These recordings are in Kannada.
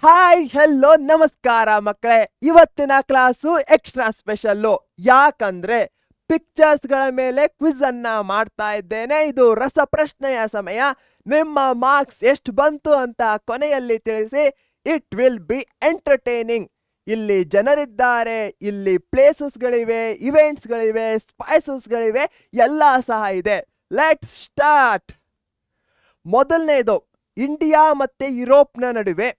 ಹಾಯ್ ಹೆಲ್ಲೋ ನಮಸ್ಕಾರ ಮಕ್ಕಳೇ. ಇವತ್ತಿನ ಕ್ಲಾಸು ಎಕ್ಸ್ಟ್ರಾ ಸ್ಪೆಷಲ್ಲು. ಯಾಕಂದ್ರೆ ಪಿಕ್ಚರ್ಸ್ ಗಳ ಮೇಲೆ ಕ್ವಿಜ್ ಅನ್ನ ಮಾಡ್ತಾ ಇದ್ದೇನೆ. ಇದು ರಸಪ್ರಶ್ನೆಯ ಸಮಯ. ನಿಮ್ಮ ಮಾರ್ಕ್ಸ್ ಎಷ್ಟು ಬಂತು ಅಂತ ಕೊನೆಯಲ್ಲಿ ತಿಳಿಸಿ. It will be entertaining. ಇಲ್ಲಿ ಜನರಿದ್ದಾರೆ, ಇಲ್ಲಿ ಪ್ಲೇಸಸ್ಗಳಿವೆ, ಇವೆಂಟ್ಸ್ಗಳಿವೆ, ಸ್ಪೈಸಸ್ಗಳಿವೆ, ಎಲ್ಲ ಸಹ ಇದೆ. Let's start. ಮೊದಲನೇದು, ಇಂಡಿಯಾ ಮತ್ತೆ ಯುರೋಪ್ನ ನಡುವೆ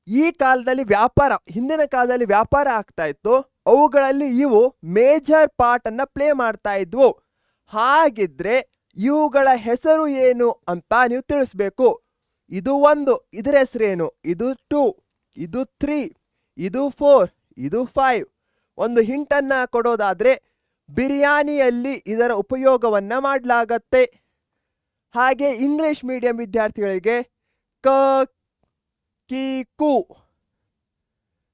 ಈ ಕಾಲದಲ್ಲಿ ವ್ಯಾಪಾರ, ಹಿಂದಿನ ಕಾಲದಲ್ಲಿ ವ್ಯಾಪಾರ ಆಗ್ತಾ ಇತ್ತು. ಅವುಗಳಲ್ಲಿ ಇವು ಮೇಜರ್ ಪಾರ್ಟ್ ಅನ್ನ ಪ್ಲೇ ಮಾಡ್ತಾ ಇದ್ವು. ಹಾಗಿದ್ರೆ ಇವುಗಳ ಹೆಸರು ಏನು ಅಂತ ನೀವು ತಿಳಿಸ್ಬೇಕು. ಇದು 1, ಇದರ ಹೆಸರೇನು, ಇದು 2, ಇದು 3, ಇದು 4, ಇದು 5. ಒಂದು ಹಿಂಟನ್ನ ಕೊಡೋದಾದ್ರೆ, ಬಿರಿಯಾನಿಯಲ್ಲಿ ಇದರ ಉಪಯೋಗವನ್ನ ಮಾಡಲಾಗತ್ತೆ. ಹಾಗೆ ಇಂಗ್ಲಿಷ್ ಮೀಡಿಯಂ ವಿದ್ಯಾರ್ಥಿಗಳಿಗೆ ಕ ಕಿ ಕು,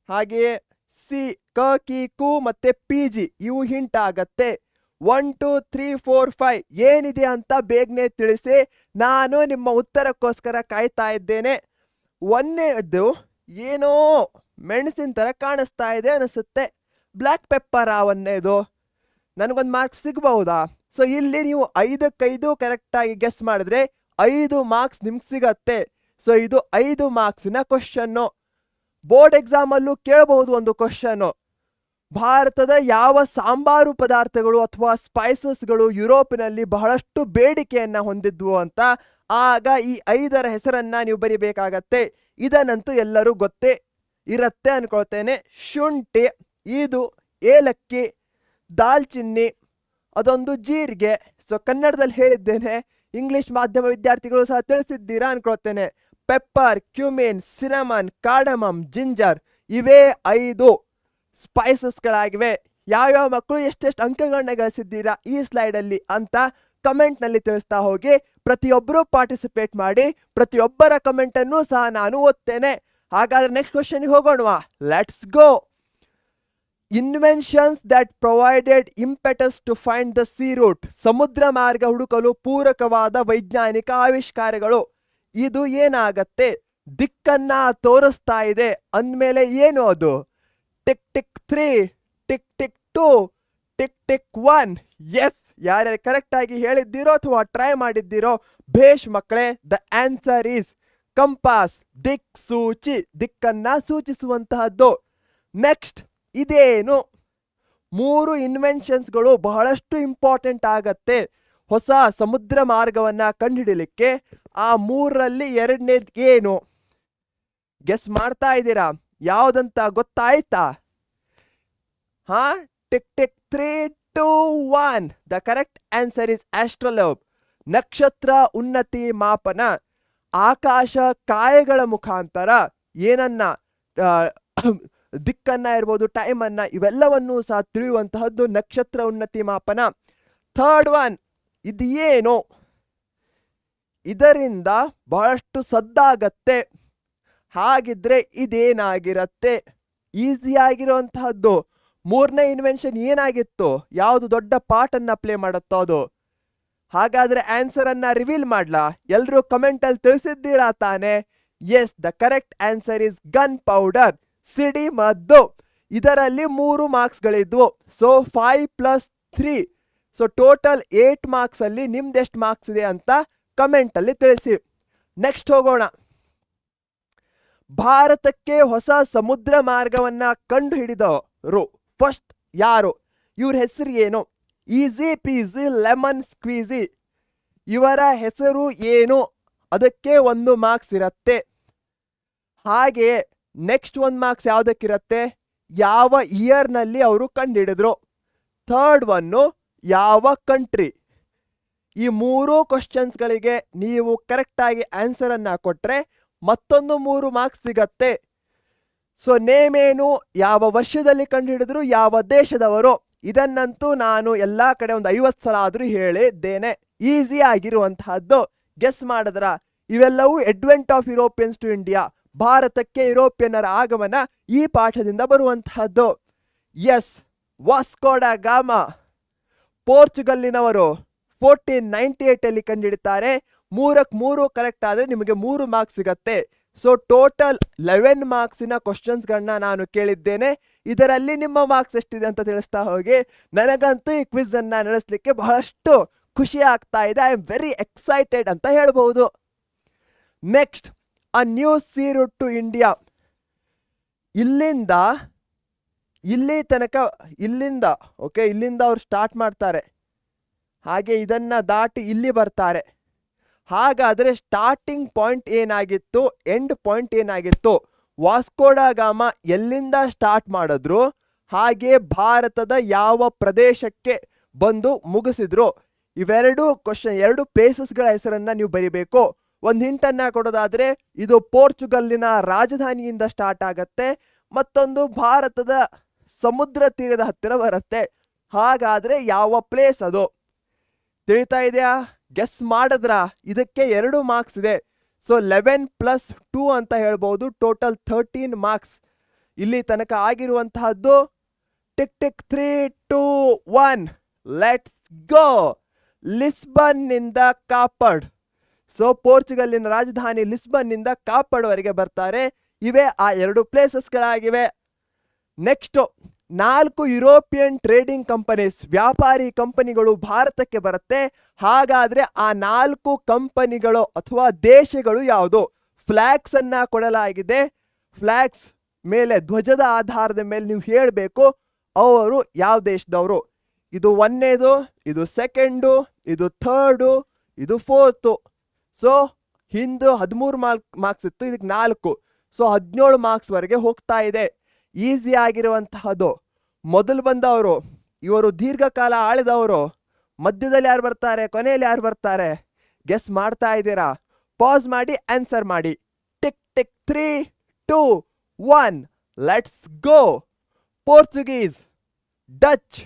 ಹಾಗೆಯೇ ಸಿ, ಕ ಕಿ ಕು ಮತ್ತೆ ಪಿ ಜಿ ಇವು ಹಿಂಟ್ ಆಗತ್ತೆ. 1 2 3 4 5 ಏನಿದೆ ಅಂತ ಬೇಗನೆ ತಿಳಿಸಿ. ನಾನು ನಿಮ್ಮ ಉತ್ತರಕ್ಕೋಸ್ಕರ ಕಾಯ್ತಾ ಇದ್ದೇನೆ. ಒಂದನೇದು ಏನೋ ಮೆಣಸಿನ ತರ ಕಾಣಿಸ್ತಾ ಇದೆ ಅನಿಸುತ್ತೆ. Black pepper. ಒಂದನೇದು ನನಗೊಂದು ಮಾರ್ಕ್ಸ್ ಸಿಗಬಹುದಾ? ಸೊ ಇಲ್ಲಿ ನೀವು 5 ಕರೆಕ್ಟ್ ಆಗಿ ಗೆಸ್ ಮಾಡಿದ್ರೆ 5 ಮಾರ್ಕ್ಸ್ ನಿಮ್ಗೆ ಸಿಗತ್ತೆ. ಸೊ ಇದು 5 ಮಾರ್ಕ್ಸಿನ ಕ್ವಶನ್ನು. ಬೋರ್ಡ್ ಎಕ್ಸಾಮ್ ಅಲ್ಲೂ ಕೇಳಬಹುದು ಒಂದು ಕ್ವಶನ್ನು. ಭಾರತದ ಯಾವ ಸಾಂಬಾರು ಪದಾರ್ಥಗಳು ಅಥವಾ ಸ್ಪೈಸಸ್ಗಳು ಯುರೋಪಿನಲ್ಲಿ ಬಹಳಷ್ಟು ಬೇಡಿಕೆಯನ್ನ ಹೊಂದಿದ್ವು ಅಂತ. ಆಗ ಈ 5ರ ಹೆಸರನ್ನ ನೀವು ಬರಿಬೇಕಾಗತ್ತೆ. ಇದನ್ನಂತೂ ಎಲ್ಲರೂ ಗೊತ್ತೇ ಇರತ್ತೆ ಅನ್ಕೊಳ್ತೇನೆ. ಶುಂಠಿ, ಇದು ಏಲಕ್ಕಿ, ದಾಲ್ಚಿನ್ನಿ, ಅದೊಂದು ಜೀರಿಗೆ. ಸೊ ಕನ್ನಡದಲ್ಲಿ ಹೇಳಿದ್ದೇನೆ, ಇಂಗ್ಲಿಷ್ ಮಾಧ್ಯಮ ವಿದ್ಯಾರ್ಥಿಗಳು ಸಹ ತಿಳಿಸಿದ್ದೀರಾ ಅನ್ಕೊಳ್ತೇನೆ. Pepper, cumin, cinnamon, cardamom, ginger ಇವೇ 5 ಸ್ಪೈಸಸ್ಗಳಾಗಿವೆ. ಯಾವ್ಯಾವ ಮಕ್ಕಳು ಎಷ್ಟೆಷ್ಟು ಅಂಕಗಳನ್ನ ಗಳಿಸಿದ್ದೀರಾ ಈ ಸ್ಲೈಡಲ್ಲಿ ಅಂತ ಕಮೆಂಟ್ನಲ್ಲಿ ತಿಳಿಸ್ತಾ ಹೋಗಿ. ಪ್ರತಿಯೊಬ್ಬರು ಪಾರ್ಟಿಸಿಪೇಟ್ ಮಾಡಿ. ಪ್ರತಿಯೊಬ್ಬರ ಕಮೆಂಟನ್ನು ಸಹ ನಾನು ಓದ್ತೇನೆ. ಹಾಗಾದ್ರೆ ನೆಕ್ಸ್ಟ್ ಕ್ವಶನ್ಗೆ ಹೋಗೋಣವಾ? Let's go. Inventions that provided impetus to find the sea route. ಸಮುದ್ರ ಮಾರ್ಗ ಹುಡುಕಲು ಪೂರಕವಾದ ವೈಜ್ಞಾನಿಕ ಆವಿಷ್ಕಾರಗಳು. ಇದು ಏನಾಗತ್ತೆ? ದಿಕ್ಕನ್ನ ತೋರಿಸ್ತಾ ಇದೆ ಅಂದಮೇಲೆ ಏನು ಅದು? Tick tick 3, tick tick 2, tick tick 1. Yes, ಯಾರ್ಯಾರು ಕರೆಕ್ಟ್ ಆಗಿ ಹೇಳಿದ್ದೀರೋ ಅಥವಾ ಟ್ರೈ ಮಾಡಿದ್ದೀರೋ ಭೇಷ್ ಮಕ್ಕಳೇ. The answer is compass. ದಿಕ್ ಸೂಚಿ, ದಿಕ್ಕನ್ನ ಸೂಚಿಸುವಂತಹದ್ದು. ನೆಕ್ಸ್ಟ್, ಇದೇನು? 3 ಇನ್ವೆನ್ಷನ್ಸ್ಗಳು ಬಹಳಷ್ಟು ಇಂಪಾರ್ಟೆಂಟ್ ಆಗತ್ತೆ ಹೊಸ ಸಮುದ್ರ ಮಾರ್ಗವನ್ನ ಕಂಡುಹಿಡಿಯಲಿಕ್ಕೆ. ಆ 3ರಲ್ಲಿ 2ನೇದು ಏನು? ಗೆಸ್ ಮಾಡ್ತಾ ಇದ್ದೀರಾ? ಯಾವ್ದಂತ ಗೊತ್ತಾಯ್ತಾ? Tick tick 3 2 1. The correct answer is astrolabe. ನಕ್ಷತ್ರ ಉನ್ನತಿ ಮಾಪನ. ಆಕಾಶ ಕಾಯಗಳ ಮುಖಾಂತರ ಏನನ್ನ, ದಿಕ್ಕನ್ನ ಇರ್ಬೋದು, ಟೈಮನ್ನ, ಇವೆಲ್ಲವನ್ನೂ ಸಹ ತಿಳಿಯುವಂತಹದ್ದು ನಕ್ಷತ್ರ ಉನ್ನತಿ ಮಾಪನ. ಥರ್ಡ್ ಒನ್, ಇದು ಏನು? ಇದರಿಂದ ಬಹಳಷ್ಟು ಸದ್ದಾಗತ್ತೆ. ಹಾಗಿದ್ರೆ ಇದೇನಾಗಿರತ್ತೆ? ಈಸಿ ಆಗಿರುವಂತಹದ್ದು. 3ನೇ ಇನ್ವೆನ್ಷನ್ ಏನಾಗಿತ್ತು? ಯಾವುದು ದೊಡ್ಡ ಪಾರ್ಟ್ ಅನ್ನ ಪ್ಲೇ ಮಾಡುತ್ತೋ ಅದು. ಹಾಗಾದ್ರೆ ಆನ್ಸರ್ ಅನ್ನ ರಿವೀಲ್ ಮಾಡ್ಲಾ? ಎಲ್ರೂ ಕಮೆಂಟ್ ಅಲ್ಲಿ ತಿಳಿಸಿದ್ದೀರಾ ತಾನೆ? Yes, the correct answer is gunpowder, ಸಿಡಿ ಮದ್ದು. ಇದರಲ್ಲಿ 3 ಮಾರ್ಕ್ಸ್ಗಳಿದ್ವು. ಸೊ 5 + 3, ಸೊ ಟೋಟಲ್ 8 ಮಾರ್ಕ್ಸ್ ಅಲ್ಲಿ ನಿಮ್ದೆಷ್ಟು ಮಾರ್ಕ್ಸ್ ಇದೆ ಅಂತ ಕಮೆಂಟ್ ಅಲ್ಲಿ ತಿಳಿಸಿ. ನೆಕ್ಸ್ಟ್ ಹೋಗೋಣ. ಭಾರತಕ್ಕೆ ಹೊಸ ಸಮುದ್ರ ಮಾರ್ಗವನ್ನ ಕಂಡು ಹಿಡಿದವರು ಫಸ್ಟ್ ಯಾರು? ಇವ್ರ ಹೆಸರು ಏನು? Easy peasy lemon squeezy. ಇವರ ಹೆಸರು ಏನು? ಅದಕ್ಕೆ 1 ಮಾರ್ಕ್ಸ್ ಇರತ್ತೆ. ಹಾಗೆಯೇ ನೆಕ್ಸ್ಟ್ 1 ಮಾರ್ಕ್ಸ್ ಯಾವುದಕ್ಕಿರತ್ತೆ? ಯಾವ ಇಯರ್ನಲ್ಲಿ ಅವರು ಕಂಡುಹಿಡಿದ್ರು. ಥರ್ಡ್ ಒನ್ನು ಯಾವ ಕಂಟ್ರಿ. ಈ 3 ಕ್ವಶನ್ಸ್ಗಳಿಗೆ ನೀವು ಕರೆಕ್ಟಾಗಿ ಆನ್ಸರ್ ಅನ್ನ ಕೊಟ್ರೆ ಮತ್ತೊಂದು 3 ಮಾರ್ಕ್ಸ್ ಸಿಗತ್ತೆ. ಸೊ ನೇಮ್ ಏನು, ಯಾವ ವರ್ಷದಲ್ಲಿ ಕಂಡುಹಿಡಿದ್ರು, ಯಾವ ದೇಶದವರು, ಇದನ್ನಂತೂ ನಾನು ಎಲ್ಲಾ ಕಡೆ ಒಂದು 50 ಸಲ ಆದ್ರೂ ಹೇಳಿದ್ದೇನೆ. ಈಸಿ ಆಗಿರುವಂತಹದ್ದು. ಗೆಸ್ ಮಾಡಿದ್ರ? ಇವೆಲ್ಲವೂ advent of Europeans to India, ಭಾರತಕ್ಕೆ ಯುರೋಪಿಯನ್ನರ ಆಗಮನ ಈ ಪಾಠದಿಂದ ಬರುವಂತಹದ್ದು. ಎಸ್, ವಾಸ್ಕೋ ಡ ಗಾಮ ಪೋರ್ಚುಗಲ್ಲಿನವರು 1498 ಅಲ್ಲಿ ಕಂಡುಹಿಡಿತಾರೆ. 3ಕ್ಕೆ 3 ಕರೆಕ್ಟ್ ಆದ್ರೆ ನಿಮಗೆ 3 ಮಾರ್ಕ್ಸ್ ಸಿಗತ್ತೆ. ಸೊ ಟೋಟಲ್ 11 ಮಾರ್ಕ್ಸಿನ ಕ್ವಶನ್ಸ್ಗಳನ್ನ ನಾನು ಕೇಳಿದ್ದೇನೆ. ಇದರಲ್ಲಿ ನಿಮ್ಮ ಮಾರ್ಕ್ಸ್ ಎಷ್ಟಿದೆ ಅಂತ ತಿಳಿಸ್ತಾ ಹೋಗಿ. ನನಗಂತೂ ಈ ಕ್ವಿಜ್ ಅನ್ನ ನಡೆಸಲಿಕ್ಕೆ ಬಹಳಷ್ಟು ಖುಷಿ ಆಗ್ತಾ ಇದೆ. ಐ ಆಮ್ ವೆರಿ ಎಕ್ಸೈಟೆಡ್ ಅಂತ ಹೇಳ್ಬಹುದು. Next, a new sea route to India. ಇಲ್ಲಿಂದ ಇಲ್ಲಿ ತನಕ, ಇಲ್ಲಿಂದ ಅವ್ರು ಸ್ಟಾರ್ಟ್ ಮಾಡ್ತಾರೆ, ಹಾಗೆ ಇದನ್ನ ದಾಟಿ ಇಲ್ಲಿ ಬರ್ತಾರೆ. ಹಾಗಾದರೆ ಸ್ಟಾರ್ಟಿಂಗ್ ಪಾಯಿಂಟ್ ಏನಾಗಿತ್ತು, ಎಂಡ್ ಪಾಯಿಂಟ್ ಏನಾಗಿತ್ತು? ವಾಸ್ಕೋಡ ಗಾಮ ಎಲ್ಲಿಂದ ಸ್ಟಾರ್ಟ್ ಮಾಡಿದ್ರು, ಹಾಗೆ ಭಾರತದ ಯಾವ ಪ್ರದೇಶಕ್ಕೆ ಬಂದು ಮುಗಿಸಿದ್ರು? ಇವೆರಡು ಕ್ವಶನ್, ಎರಡು ಪ್ಲೇಸಸ್ಗಳ ಹೆಸರನ್ನ ನೀವು ಬರಿಬೇಕು. ಒಂದು ಹಿಂಟನ್ನ ಕೊಡೋದಾದ್ರೆ, ಇದು ಪೋರ್ಚುಗಲ್ಲಿನ ರಾಜಧಾನಿಯಿಂದ ಸ್ಟಾರ್ಟ್ ಆಗತ್ತೆ, ಮತ್ತೊಂದು ಭಾರತದ ಸಮುದ್ರ ತೀರದ ಹತ್ತಿರ ಬರುತ್ತೆ. ಹಾಗಾದ್ರೆ ಯಾವ ಪ್ಲೇಸ್ ಅದು? ತಿಳಿತಾ ಇದೆಯಾ? ಗೆಸ್ ಮಾಡಿದ್ರ? ಇದಕ್ಕೆ 2 ಮಾರ್ಕ್ಸ್ ಇದೆ. ಸೊ 11 + 2 ಅಂತ ಹೇಳ್ಬೋದು. ಟೋಟಲ್ 13 ಮಾರ್ಕ್ಸ್ ಇಲ್ಲಿ ತನಕ ಆಗಿರುವಂತಹದ್ದು. Tick tick 3 2 1 let's go. Lisbon ನಿಂದ ಕಾಪಡ್. ಸೊ ಪೋರ್ಚುಗಲ್ಲಿನ ರಾಜಧಾನಿ ಲಿಸ್ಬನ್ ನಿಂದ ಕಾಪಡ್ ವರೆಗೆ ಬರ್ತಾರೆ. ಇವೇ ಆ 2 ಪ್ಲೇಸಸ್ಗಳಾಗಿವೆ. ನೆಕ್ಸ್ಟ್, 4 ಯುರೋಪಿಯನ್ ಟ್ರೇಡಿಂಗ್ ಕಂಪನೀಸ್, ವ್ಯಾಪಾರಿ ಕಂಪನಿಗಳು ಭಾರತಕ್ಕೆ ಬರುತ್ತೆ. ಹಾಗಾದ್ರೆ ಆ 4 ಕಂಪನಿಗಳು ಅಥವಾ ದೇಶಗಳು ಯಾವುದು? ಫ್ಲಾಗ್ಸ್ ಅನ್ನ ಕೊಡಲಾಗಿದೆ. ಫ್ಲಾಗ್ಸ್ ಮೇಲೆ, ಧ್ವಜದ ಆಧಾರದ ಮೇಲೆ ನೀವು ಹೇಳಬೇಕು ಅವರು ಯಾವ ದೇಶದವರು. ಇದು 1ನೇದು, ಇದು 2nd, ಇದು 3rd, ಇದು 4th. ಸೊ ಹಿಂದೆ 13 ಮಾರ್ಕ್ಸ್ ಇತ್ತು, ಇದಕ್ಕೆ 4. ಸೊ 17 ಮಾರ್ಕ್ಸ್ ವರೆಗೆ ಹೋಗ್ತಾ ಇದೆ. ಈಸಿ ಆಗಿರುವಂತಹದ್ದು. ಮೊದಲು ಬಂದವರು ಇವರು ದೀರ್ಘಕಾಲ ಆಳಿದವರು. ಮಧ್ಯದಲ್ಲಿ ಯಾರು ಬರ್ತಾರೆ, ಕೊನೆಯಲ್ಲಿ ಯಾರು ಬರ್ತಾರೆ? ಗೆಸ್ ಮಾಡ್ತಾ ಇದ್ದೀರಾ? ಪಾಸ್ ಮಾಡಿ ಆನ್ಸರ್ ಮಾಡಿ. Tick tick 3 2 1 let's go. Portuguese, Dutch,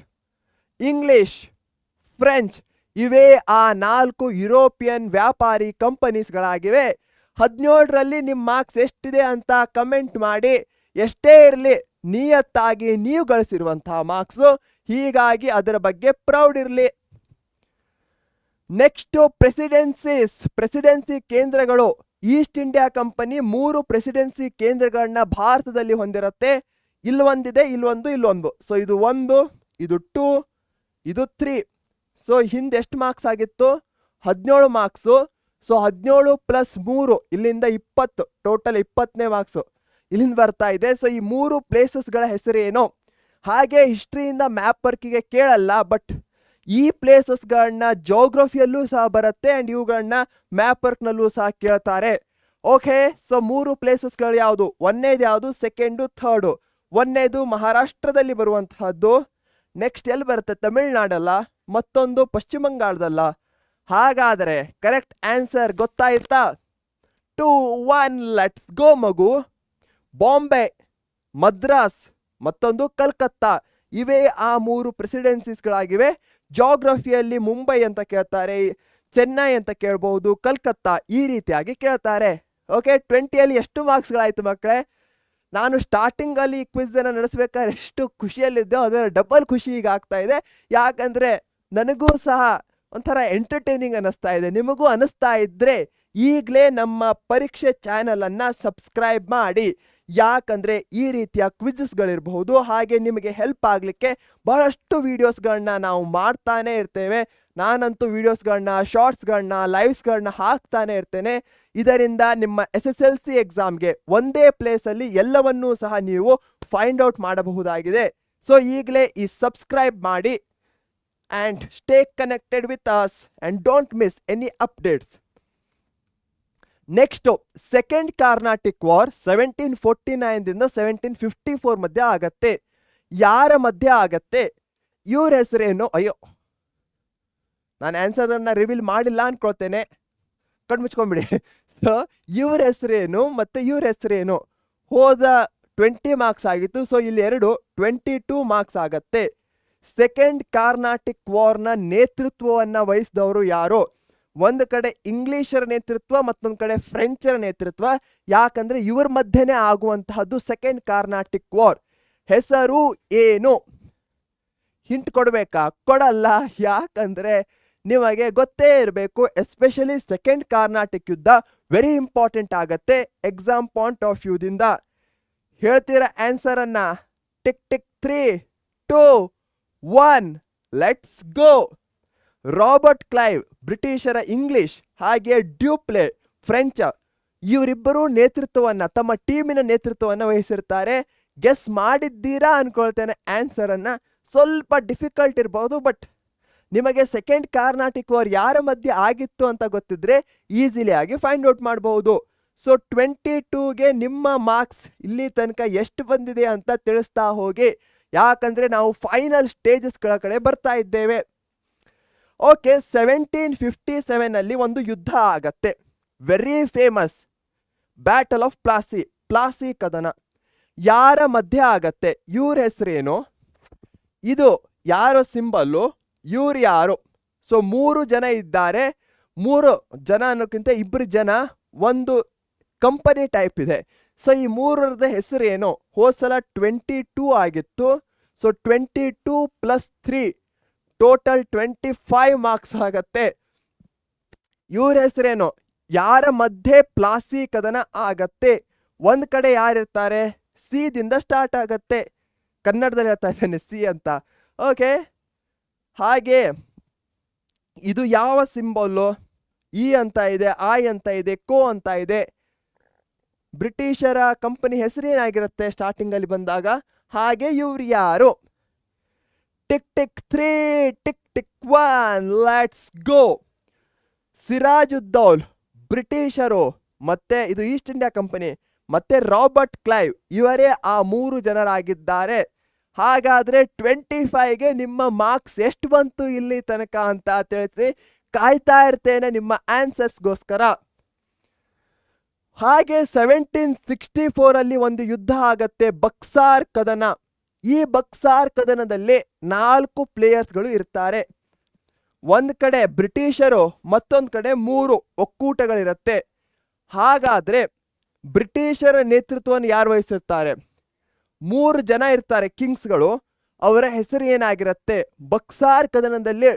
English, French ಇವೇ ಆ 4 ಯುರೋಪಿಯನ್ ವ್ಯಾಪಾರಿ ಕಂಪನೀಸ್ಗಳಾಗಿವೆ. 17ರಲ್ಲಿ ನಿಮ್ಮ ಮಾರ್ಕ್ಸ್ ಎಷ್ಟಿದೆ ಅಂತ ಕಮೆಂಟ್ ಮಾಡಿ. ಎಷ್ಟೇ ಇರಲಿ, ನಿಯತ್ತಾಗಿ ನೀವು ಗಳಿಸಿರುವಂತಹ ಮಾರ್ಕ್ಸು, ಹೀಗಾಗಿ ಅದರ ಬಗ್ಗೆ ಪ್ರೌಡ್ ಇರಲಿ. ನೆಕ್ಸ್ಟ್, ಪ್ರೆಸಿಡೆನ್ಸಿ ಕೇಂದ್ರಗಳು. ಈಸ್ಟ್ ಇಂಡಿಯಾ ಕಂಪನಿ 3 ಪ್ರೆಸಿಡೆನ್ಸಿ ಕೇಂದ್ರಗಳನ್ನ ಭಾರತದಲ್ಲಿ ಹೊಂದಿರುತ್ತೆ. ಇಲ್ಲೊಂದಿದೆ, ಇಲ್ಲೊಂದು. ಸೊ ಇದು 1, ಇದು 2, ಇದು 3. ಸೊ ಹಿಂದೆ ಎಷ್ಟು ಮಾರ್ಕ್ಸ್ ಆಗಿತ್ತು? 17 ಮಾರ್ಕ್ಸು. ಸೊ 17 + 3 ಇಲ್ಲಿಂದ 20, ಟೋಟಲ್ 20ನೇ ಮಾರ್ಕ್ಸು ಇಲ್ಲಿಂದ ಬರ್ತಾ ಇದೆ. ಸೊ ಈ 3 ಪ್ಲೇಸಸ್ಗಳ ಹೆಸರೇನು? ಹಾಗೆ ಹಿಸ್ಟ್ರಿಯಿಂದ ಮ್ಯಾಪ್ ವರ್ಕಿಗೆ ಕೇಳಲ್ಲ, ಬಟ್ ಈ ಪ್ಲೇಸಸ್ಗಳನ್ನ ಜೋಗ್ರಫಿಯಲ್ಲೂ ಸಹ ಬರುತ್ತೆ ಆ್ಯಂಡ್ ಇವುಗಳನ್ನ ಮ್ಯಾಪ್ ವರ್ಕ್ನಲ್ಲೂ ಸಹ ಕೇಳ್ತಾರೆ. ಓಕೆ, ಸೊ 3 ಪ್ಲೇಸಸ್ಗಳು ಯಾವುದು? 1ನೇದು ಯಾವುದು, 2nd, 3rd. 1ನೇದು ಮಹಾರಾಷ್ಟ್ರದಲ್ಲಿ ಬರುವಂತಹದ್ದು. ನೆಕ್ಸ್ಟ್ ಎಲ್ಲಿ ಬರುತ್ತೆ? ತಮಿಳ್ನಾಡಲ್ಲ, ಮತ್ತೊಂದು ಪಶ್ಚಿಮ ಬಂಗಾಳದಲ್ಲ. ಹಾಗಾದರೆ ಕರೆಕ್ಟ್ ಆನ್ಸರ್ ಗೊತ್ತಾಯ್ತಾ? 2 1 ಲೆಟ್ಸ್ ಗೋ ಮಗು. ಬಾಂಬೆ, ಮದ್ರಾಸ್, ಮತ್ತೊಂದು ಕಲ್ಕತ್ತಾ ಇವೇ ಆ 3 ಪ್ರೆಸಿಡೆನ್ಸಿಸ್ಗಳಾಗಿವೆ. ಜಾಗ್ರಫಿಯಲ್ಲಿ ಮುಂಬೈ ಅಂತ ಕೇಳ್ತಾರೆ, ಚೆನ್ನೈ ಅಂತ ಕೇಳಬಹುದು, ಕಲ್ಕತ್ತಾ ಈ ರೀತಿಯಾಗಿ ಕೇಳ್ತಾರೆ. ಓಕೆ, 20ಯಲ್ಲಿ ಎಷ್ಟು ಮಾರ್ಕ್ಸ್ಗಳಾಯ್ತು ಮಕ್ಕಳೇ? ನಾನು ಸ್ಟಾರ್ಟಿಂಗಲ್ಲಿ ಈ ಕ್ವಿಜ್ ಅನ್ನು ನಡೆಸಬೇಕಾದ್ರೆ ಎಷ್ಟು ಖುಷಿಯಲ್ಲಿದ್ದೆ, ಅದರ ಡಬಲ್ ಖುಷಿ ಈಗ ಆಗ್ತಾ ಇದೆ. ಯಾಕಂದರೆ ನನಗೂ ಸಹ ಒಂಥರ ಎಂಟರ್ಟೈನಿಂಗ್ ಅನ್ನಿಸ್ತಾ ಇದೆ. ನಿಮಗೂ ಅನ್ನಿಸ್ತಾ ಇದ್ದರೆ ಈಗಲೇ ನಮ್ಮ ಪರೀಕ್ಷೆ ಚಾನಲನ್ನು ಸಬ್ಸ್ಕ್ರೈಬ್ ಮಾಡಿ. ಯಾಕಂದರೆ ಈ ರೀತಿಯ ಕ್ವಿಜಸ್ಗಳಿರಬಹುದು, ಹಾಗೆ ನಿಮಗೆ ಹೆಲ್ಪ್ ಆಗಲಿಕ್ಕೆ ಬಹಳಷ್ಟು ವೀಡಿಯೋಸ್ಗಳನ್ನ ನಾವು ಮಾಡ್ತಾನೆ ಇರ್ತೇವೆ. ನಾನಂತೂ ವೀಡಿಯೋಸ್ಗಳನ್ನ, ಶಾರ್ಟ್ಸ್ಗಳನ್ನ, ಲೈವ್ಸ್ಗಳನ್ನ ಹಾಕ್ತಾನೆ ಇರ್ತೇನೆ. ಇದರಿಂದ ನಿಮ್ಮ SSLC ಎಕ್ಸಾಮ್ಗೆ ಒಂದೇ ಪ್ಲೇಸಲ್ಲಿ ಎಲ್ಲವನ್ನೂ ಸಹ ನೀವು ಫೈಂಡ್ ಔಟ್ ಮಾಡಬಹುದಾಗಿದೆ. ಸೊ ಈಗಲೇ ಈ ಸಬ್ಸ್ಕ್ರೈಬ್ ಮಾಡಿ and stay connected with us and don't miss any updates. Next, second Carnatic war 1749ದಿಂದ 1754 ಮಧ್ಯೆ ಆಗತ್ತೆ. ಯಾರ ಮಧ್ಯೆ ಆಗತ್ತೆ? ಇವ್ರ ಹೆಸರೇನು? ಅಯ್ಯೋ, ನಾನು ಆನ್ಸರನ್ನು ರಿವೀಲ್ ಮಾಡಿಲ್ಲ ಅನ್ಕೊಳ್ತೇನೆ, ಕಣ್ಮುಚ್ಕೊಂಡ್ಬಿಡಿ. ಸೊ ಇವ್ರ ಹೆಸರೇನು ಮತ್ತು ಇವ್ರ ಹೆಸರೇನು? ಹೋದ 20 ಮಾರ್ಕ್ಸ್ ಆಗಿತ್ತು. ಸೊ ಇಲ್ಲಿ 22 ಮಾರ್ಕ್ಸ್ ಆಗತ್ತೆ. ಸೆಕೆಂಡ್ ಕಾರ್ನಾಟಿಕ್ ವಾರ್ನ ನೇತೃತ್ವವನ್ನು ವಹಿಸಿದವರು ಯಾರು? ಒಂದು ಕಡೆ ಇಂಗ್ಲಿಷರ ನೇತೃತ್ವ, ಮತ್ತೊಂದು ಕಡೆ ಫ್ರೆಂಚರ ನೇತೃತ್ವ. ಯಾಕಂದ್ರೆ ಇವರ ಮಧ್ಯೆನೇ ಆಗುವಂತಹದ್ದು ಸೆಕೆಂಡ್ ಕಾರ್ನಾಟಿಕ್ ವಾರ್. ಹೆಸರು ಏನು? ಹಿಂಟ್ ಕೊಡಬೇಕಾ? ಕೊಡಲ್ಲ. ಯಾಕಂದ್ರೆ ನಿಮಗೆ ಗೊತ್ತೇ ಇರಬೇಕು, ಎಸ್ಪೆಷಲಿ ಸೆಕೆಂಡ್ ಕಾರ್ನಾಟಿಕ್ ಯುದ್ಧ ವೆರಿ ಇಂಪಾರ್ಟೆಂಟ್ ಆಗತ್ತೆ ಎಕ್ಸಾಮ್ ಪಾಯಿಂಟ್ ಆಫ್ ವ್ಯೂದಿಂದ. ಹೇಳ್ತೀರಾ ಆನ್ಸರ್ ಅನ್ನ? Tick tick 3 2 1 let's go. Robert Clive ಬ್ರಿಟಿಷರ ಇಂಗ್ಲಿಷ್, ಹಾಗೆ ಡ್ಯೂಪ್ಲೆ ಫ್ರೆಂಚ್, ಇವರಿಬ್ಬರು ನೇತೃತ್ವವನ್ನ, ತಮ್ಮ ಟೀಮಿನ ನೇತೃತ್ವವನ್ನು ವಹಿಸಿರ್ತಾರೆ. ಗೆಸ್ ಮಾಡಿದ್ದೀರಾ ಅನ್ಕೊಳ್ತೇನೆ ಆನ್ಸರ್ ಅನ್ನ. ಸ್ವಲ್ಪ ಡಿಫಿಕಲ್ಟ್ ಇರಬಹುದು, ಬಟ್ ನಿಮಗೆ ಸೆಕೆಂಡ್ ಕಾರ್ನಾಟಿಕ್ ವಾರ್ ಯಾರ ಮಧ್ಯೆ ಆಗಿತ್ತು ಅಂತ ಗೊತ್ತಿದ್ರೆ ಈಸಿಲಿ ಆಗಿ ಫೈಂಡ್ ಔಟ್ ಮಾಡಬಹುದು. ಸೊ 22ಗೆ ನಿಮ್ಮ ಮಾರ್ಕ್ಸ್ ಇಲ್ಲಿ ತನಕ ಎಷ್ಟು ಬಂದಿದೆ ಅಂತ ತಿಳಿಸ್ತಾ ಹೋಗಿ, ಯಾಕಂದ್ರೆ ನಾವು ಫೈನಲ್ ಸ್ಟೇಜಸ್ಗಳ ಕಡೆ ಬರ್ತಾ ಇದ್ದೇವೆ. ಓಕೆ, 1757 ಅಲ್ಲಿ ಒಂದು ಯುದ್ಧ ಆಗತ್ತೆ, very famous battle of Plassey, Plassey ಕದನ. ಯಾರ ಮಧ್ಯೆ ಆಗತ್ತೆ? ಇವ್ರ ಹೆಸರೇನು? ಇದು ಯಾರೋ ಸಿಂಬಲ್ಲು, ಇವ್ರು ಯಾರು? ಸೊ 3 ಜನ ಇದ್ದಾರೆ. 3 ಜನ ಅನ್ನೋಕ್ಕಿಂತ 2 ಜನ, ಒಂದು ಕಂಪನಿ ಟೈಪ್ ಇದೆ. ಸೊ ಈ 3ರದ ಹೆಸರೇನು? ಹೋದ್ಸಲ 22 ಆಗಿತ್ತು. ಸೊ 22 + 3 ಟೋಟಲ್ 25 ಮಾರ್ಕ್ಸ್ ಆಗತ್ತೆ. ಇವ್ರ ಹೆಸರೇನು? ಯಾರ ಮಧ್ಯೆ ಪ್ಲಾಸಿ ಕದನ ಆಗತ್ತೆ? ಒಂದ್ ಕಡೆ ಯಾರಿರ್ತಾರೆ? ಸಿ ದಿಂದ ಸ್ಟಾರ್ಟ್ ಆಗತ್ತೆ. ಕನ್ನಡದಲ್ಲಿ ಹೇಳ್ತಾ ಇದ್ದೇನೆ ಸಿ ಅಂತ. ಓಕೆ, ಹಾಗೆ ಇದು ಯಾವ ಸಿಂಬಲ್ಲು? ಇ ಅಂತ ಇದೆ, ಐ ಅಂತ ಇದೆ, ಕೋ ಅಂತ ಇದೆ. ಬ್ರಿಟಿಷರ ಕಂಪನಿ ಹೆಸರೇನಾಗಿರುತ್ತೆ ಸ್ಟಾರ್ಟಿಂಗ್ ಅಲ್ಲಿ ಬಂದಾಗ? ಹಾಗೆ ಇವ್ರು ಯಾರು? Tick tick 3 tick tick 1 let's go. Sirajuddaulah ಬ್ರಿಟಿಷರು, ಮತ್ತೆ ಇದು ಈಸ್ಟ್ ಇಂಡಿಯಾ ಕಂಪನಿ, ಮತ್ತೆ ರಾಬರ್ಟ್ ಕ್ಲೈವ್, ಇವರೇ ಆ 3 ಜನರಾಗಿದ್ದಾರೆ. ಹಾಗಾದ್ರೆ 25ಗೆ ನಿಮ್ಮ ಮಾರ್ಕ್ಸ್ ಎಷ್ಟು ಬಂತು ಇಲ್ಲಿ ತನಕ ಅಂತ ತಿಳಿಸಿ ಕಾಯ್ತಾ ಇರ್ತೇನೆ ನಿಮ್ಮ ಆನ್ಸರ್ಸ್ಗೋಸ್ಕರ. ಹಾಗೆ 1764 ಅಲ್ಲಿ ಒಂದು ಯುದ್ಧ ಆಗತ್ತೆ, ಬಕ್ಸಾರ್ ಕದನ. ಈ ಬಕ್ಸಾರ್ ಕದನದಲ್ಲಿ 4 ಪ್ಲೇಯರ್ಸ್ಗಳು ಇರ್ತಾರೆ. ಒಂದ್ ಕಡೆ ಬ್ರಿಟಿಷರು, ಮತ್ತೊಂದ್ ಕಡೆ 3 ಒಕ್ಕೂಟಗಳಿರುತ್ತೆ. ಹಾಗಾದ್ರೆ ಬ್ರಿಟಿಷರ ನೇತೃತ್ವವನ್ನು ಯಾರು ವಹಿಸಿರ್ತಾರೆ? 3 ಜನ ಇರ್ತಾರೆ ಕಿಂಗ್ಸ್ಗಳು. ಅವರ ಹೆಸರು ಏನಾಗಿರುತ್ತೆ? ಬಕ್ಸಾರ್ ಕದನದಲ್ಲಿ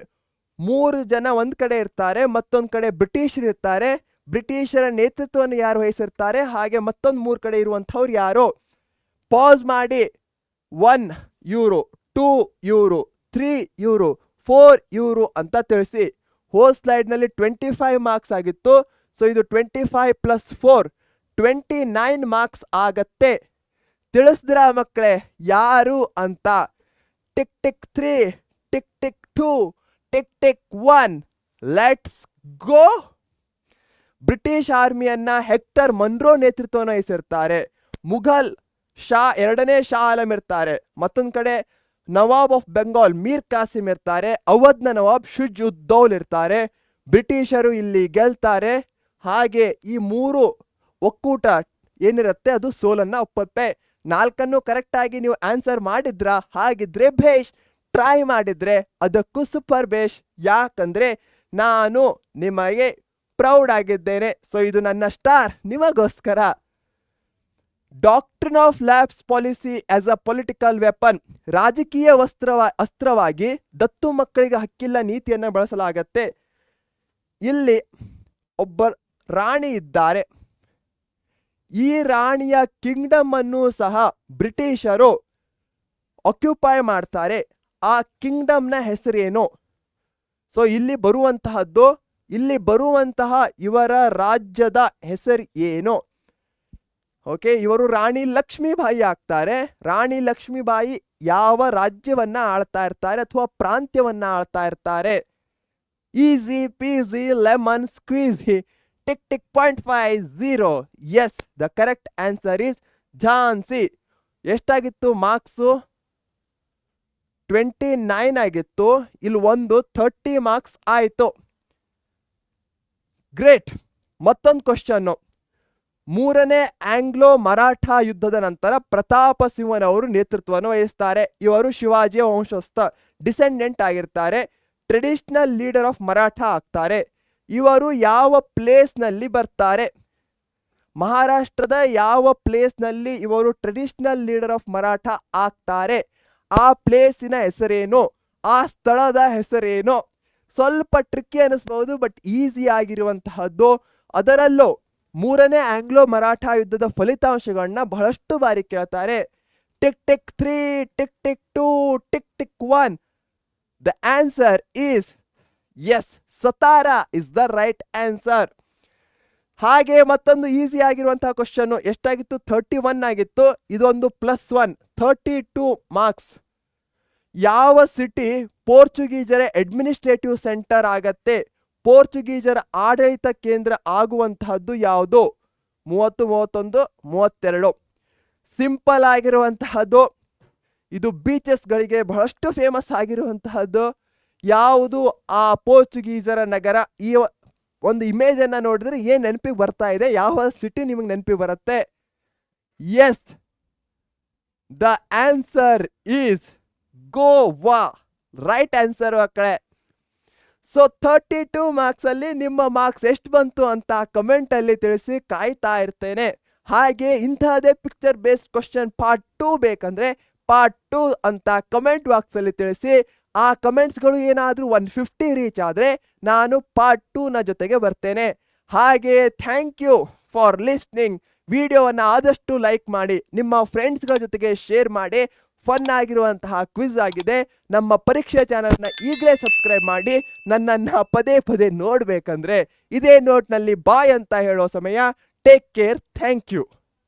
3 ಜನ ಒಂದ್ ಕಡೆ ಇರ್ತಾರೆ, ಮತ್ತೊಂದ್ ಕಡೆ ಬ್ರಿಟಿಷರು ಇರ್ತಾರೆ. ಬ್ರಿಟಿಷರ ನೇತೃತ್ವವನ್ನು ಯಾರು ವಹಿಸಿರ್ತಾರೆ? ಹಾಗೆ ಮತ್ತೊಂದು 3 ಕಡೆ ಇರುವಂಥವ್ರು ಯಾರು? ಪಾಸ್ ಮಾಡಿ. 1 ಯೂರೋ, 2 ಯೂರೋ, 3 ಯೂರೋ, 4 ಯೂರೋ ಅಂತ ತಿಳಿಸಿ. ಹೋಲ್ ಸ್ಲೈಡ್ನಲ್ಲಿ 25 ಮಾರ್ಕ್ಸ್ ಆಗಿತ್ತು. ಸೊ ಇದು 25 + 4 29 ಮಾರ್ಕ್ಸ್ ಆಗತ್ತೆ. ತಿಳಿಸಿದ್ರಾ ಮಕ್ಕಳೇ ಯಾರು ಅಂತ? Tick tick 3 tick tick 2 tick tick 1 let's go. British ಆರ್ಮಿಯನ್ನ ಹೆಕ್ಟರ್ ಮನ್ರೋ ನೇತೃತ್ವವನ್ನು ವಹಿಸಿರ್ತಾರೆ. ಮುಘಲ್ ಶಾ 2ನೇ ಶಾ ಆಲಂ ಇರ್ತಾರೆ. ಮತ್ತೊಂದು ಕಡೆ ನವಾಬ್ ಆಫ್ ಬೆಂಗಾಲ್ ಮೀರ್ ಕಾಸಿಂ ಇರ್ತಾರೆ. ಅವಧ್ನ ನವಾಬ್ ಶುಜ್ ಉದ್ ದೌಲ್ ಇರ್ತಾರೆ. ಬ್ರಿಟಿಷರು ಇಲ್ಲಿ ಗೆಲ್ತಾರೆ. ಹಾಗೆ ಈ 3 ಒಕ್ಕೂಟ ಏನಿರುತ್ತೆ ಅದು ಸೋಲನ್ನ ಒಪ್ಪತ್ತೆ. 4 ಕರೆಕ್ಟ್ ಆಗಿ ನೀವು ಆನ್ಸರ್ ಮಾಡಿದ್ರಾ? ಹಾಗಿದ್ರೆ ಭೇಷ್. ಟ್ರೈ ಮಾಡಿದ್ರೆ ಅದಕ್ಕೂ ಸೂಪರ್ ಬೇಷ್. ಯಾಕಂದ್ರೆ ನಾನು ನಿಮಗೆ ಪ್ರೌಡ್ ಆಗಿದ್ದೇನೆ. ಸೊ ಇದು ನನ್ನ ಸ್ಟಾರ್ ನಿಮಗೋಸ್ಕರ. Doctrine of lapse policy as a political weapon, ರಾಜಕೀಯ ಅಸ್ತ್ರವಾಗಿ ದತ್ತು ಮಕ್ಕಳಿಗೆ ಹಕ್ಕಿಲ್ಲ ನೀತಿಯನ್ನು ಬಳಸಲಾಗತ್ತೆ. ಇಲ್ಲಿ ಒಬ್ಬ ರಾಣಿ ಇದ್ದಾರೆ. ಈ ರಾಣಿಯ ಕಿಂಗ್ಡಮ್ ಅನ್ನು ಸಹ ಬ್ರಿಟಿಷರು ಆಕ್ಯುಪೈ ಮಾಡ್ತಾರೆ. ಆ ಕಿಂಗ್ಡಮ್ನ ಹೆಸರೇನು? ಸೊ ಇಲ್ಲಿ ಬರುವಂತಹ ಇವರ ರಾಜ್ಯದ ಹೆಸರು ಏನು? ಓಕೆ, ಇವರು ರಾಣಿ ಲಕ್ಷ್ಮೀಬಾಯಿ ಆಗ್ತಾರೆ. ರಾಣಿ ಲಕ್ಷ್ಮೀಬಾಯಿ ಯಾವ ರಾಜ್ಯವನ್ನ ಆಳ್ತಾ ಇರ್ತಾರೆ ಅಥವಾ ಪ್ರಾಂತ್ಯವನ್ನ ಆಳ್ತಾ ಇರ್ತಾರೆ? Easy peasy lemon squeezy. Tick tick 0.50. Yes, the correct answer is Jhansi. ಎಷ್ಟಾಗಿತ್ತು ಮಾರ್ಕ್ಸು? 29 ಆಗಿತ್ತು. ಇಲ್ಲಿ ಒಂದು 30 ಮಾರ್ಕ್ಸ್ ಆಯಿತು. ಗ್ರೇಟ್. ಮತ್ತೊಂದು ಕ್ವಶನ್ನು. 3ನೇ ಆಂಗ್ಲೋ ಮರಾಠ ಯುದ್ಧದ ನಂತರ ಪ್ರತಾಪ ಸಿಂಹನವರು ನೇತೃತ್ವವನ್ನು ವಹಿಸ್ತಾರೆ. ಇವರು ಶಿವಾಜಿಯ ವಂಶಸ್ಥ ಡಿಸೆಂಡೆಂಟ್ ಆಗಿರ್ತಾರೆ. ಟ್ರೆಡಿಷನಲ್ ಲೀಡರ್ ಆಫ್ ಮರಾಠ ಆಗ್ತಾರೆ. ಇವರು ಯಾವ ಪ್ಲೇಸ್ನಲ್ಲಿ ಬರ್ತಾರೆ? ಮಹಾರಾಷ್ಟ್ರದ ಯಾವ ಪ್ಲೇಸ್ನಲ್ಲಿ ಇವರು ಟ್ರೆಡಿಷನಲ್ ಲೀಡರ್ ಆಫ್ ಮರಾಠ ಆಗ್ತಾರೆ? ಆ ಪ್ಲೇಸಿನ ಹೆಸರೇನು? ಆ ಸ್ಥಳದ ಹೆಸರೇನು? ಸ್ವಲ್ಪ ಟ್ರಿಕ್ಕಿ ಅನಿಸ್ಬಹುದು, ಬಟ್ ಈಸಿ ಆಗಿರುವಂತಹದ್ದು. ಅದರಲ್ಲೂ ಮೂರನೇ ಆಂಗ್ಲೋ ಮರಾಠ ಯುದ್ಧದ ಫಲಿತಾಂಶಗಳನ್ನ ಬಹಳಷ್ಟು ಬಾರಿ ಕೇಳ್ತಾರೆ. Tick tick 3, tick tick 2, tick tick 1. The answer is yes, Satara is the right answer. ಹಾಗೆ ಮತ್ತೊಂದು ಈಸಿ ಆಗಿರುವಂತಹ ಕ್ವಶನ್ ಎಷ್ಟಾಗಿತ್ತು? 31 ಆಗಿತ್ತು. ಇದೊಂದು +1, 32 ಮಾರ್ಕ್ಸ್. ಯಾವ ಸಿಟಿ ಪೋರ್ಚುಗೀಸರ ಅಡ್ಮಿನಿಸ್ಟ್ರೇಟಿವ್ ಸೆಂಟರ್ ಆಗತ್ತೆ? ಪೋರ್ಚುಗೀಸರ ಆಡಳಿತ ಕೇಂದ್ರ ಆಗುವಂತಹದ್ದು ಯಾವುದು? 30, 31, 32. ಸಿಂಪಲ್ ಆಗಿರುವಂತಹದ್ದು. ಇದು ಬೀಚಸ್ಗಳಿಗೆ ಬಹಳಷ್ಟು ಫೇಮಸ್ ಆಗಿರುವಂತಹದ್ದು. ಯಾವುದು ಆ ಪೋರ್ಚುಗೀಸರ ನಗರ? ಈ ಒಂದು ಇಮೇಜ್ ಅನ್ನ ನೋಡಿದ್ರೆ ಏನ್ ನೆನಪಿಗೆ ಬರ್ತಾ ಇದೆ? ಯಾವ ಸಿಟಿ ನಿಮಗೆ ನೆನಪಿಗೆ ಬರುತ್ತೆ? Yes, the answer is Goa. Right answer ಮಕ್ಕಳೇ. ಸೊ 32 ಮಾರ್ಕ್ಸ್ ಅಲ್ಲಿ ನಿಮ್ಮ ಮಾರ್ಕ್ಸ್ ಎಷ್ಟು ಬಂತು ಅಂತ ಕಮೆಂಟ್ ಅಲ್ಲಿ ತಿಳಿಸಿ, ಕಾಯ್ತಾ ಇರ್ತೇನೆ. ಹಾಗೆ ಇಂತಹದೇ ಪಿಕ್ಚರ್ ಬೇಸ್ಡ್ ಕ್ವಶನ್ ಪಾರ್ಟ್ 2 ಬೇಕಂದ್ರೆ ಪಾರ್ಟ್ 2 ಅಂತ ಕಮೆಂಟ್ ಬಾಕ್ಸ್ ಅಲ್ಲಿ ತಿಳಿಸಿ. ಆ ಕಮೆಂಟ್ಸ್ಗಳು ಏನಾದರೂ 150 ರೀಚ್ ಆದರೆ ನಾನು ಪಾರ್ಟ್ 2 ನ ಜೊತೆಗೆ ಬರ್ತೇನೆ. ಹಾಗೆ ಥ್ಯಾಂಕ್ ಯು ಫಾರ್ ಲಿಸ್ನಿಂಗ್. ವಿಡಿಯೋವನ್ನು ಆದಷ್ಟು ಲೈಕ್ ಮಾಡಿ, ನಿಮ್ಮ ಫ್ರೆಂಡ್ಸ್ಗಳ ಜೊತೆಗೆ ಶೇರ್ ಮಾಡಿ. ಫನ್ ಆಗಿರುವಂತಹ ಕ್ವಿಜ್ ಆಗಿದೆ. ನಮ್ಮ ಪರೀಕ್ಷೆ ಚಾನಲ್ನ ಈಗಲೇ ಸಬ್ಸ್ಕ್ರೈಬ್ ಮಾಡಿ. ನನ್ನನ್ನು ಪದೇ ಪದೇ ನೋಡಬೇಕಂದ್ರೆ ಇದೇ ನೋಟ್ನಲ್ಲಿ ಬಾಯ್ ಅಂತ ಹೇಳೋ ಸಮಯ. Take care. Thank you.